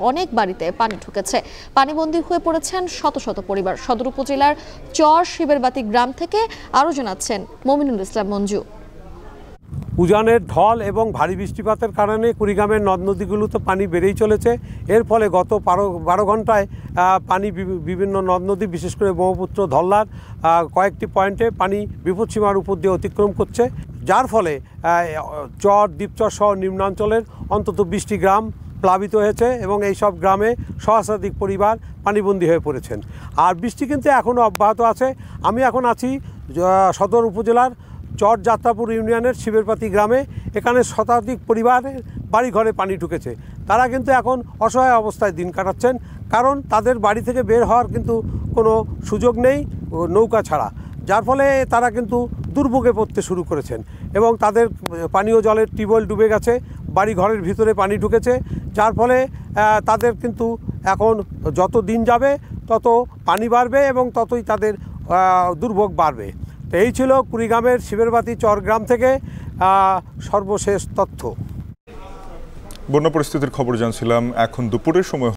অনেক বাড়িতে পানি ঢুকেছে। পানিবন্দী হয়ে পড়েছেন শত শত পরিবার। সদর উপজেলার চর শিবেরবাতি গ্রাম থেকে আরো জানাচ্ছেন মমিনুল ইসলাম মঞ্জু। উজানের ঢল এবং ভারী বৃষ্টিপাতের কারণে কুড়িগ্রামের নদ নদীগুলোতে পানি বেড়েই চলেছে। এর ফলে গত 12 ঘন্টায় পানি বিভিন্ন নদ নদী, বিশেষ করে ব্রহ্মপুত্র, ধল্লার কয়েকটি পয়েন্টে পানি বিপদসীমার উপর দিয়ে অতিক্রম করছে, যার ফলে চর, দ্বীপচর সহ নিম্নাঞ্চলের অন্তত 20টি গ্রাম প্লাবিত হয়েছে এবং এই সব গ্রামে সহস্রাধিক পরিবার পানিবন্দী হয়ে পড়েছেন। আর বৃষ্টি কিন্তু এখনও অব্যাহত আছে। আমি এখন আছি সদর উপজেলার চর যাত্রাপুর ইউনিয়নের শিবেরপাতি গ্রামে। এখানে শতাধিক পরিবারের বাড়িঘরে পানি ঢুকেছে। তারা কিন্তু এখন অসহায় অবস্থায় দিন কাটাচ্ছেন, কারণ তাদের বাড়ি থেকে বের হওয়ার কিন্তু কোনো সুযোগ নেই নৌকা ছাড়া, যার ফলে তারা কিন্তু দুর্ভোগে পড়তে শুরু করেছেন এবং তাদের পানীয় জলের টিউবওয়েল ডুবে গেছে, বাড়ি ঘরের ভিতরে পানি ঢুকেছে, যার ফলে তাদের কিন্তু এখন যত দিন যাবে তত পানি বাড়বে এবং ততই তাদের দুর্ভোগ বাড়বে। তো এই ছিল কুড়িগ্রামের শিবেরবাতি চর গ্রাম থেকে সর্বশেষ তথ্য। বন্যা পরিস্থিতির খবর জানছিলাম। এখন দুপুরের সময়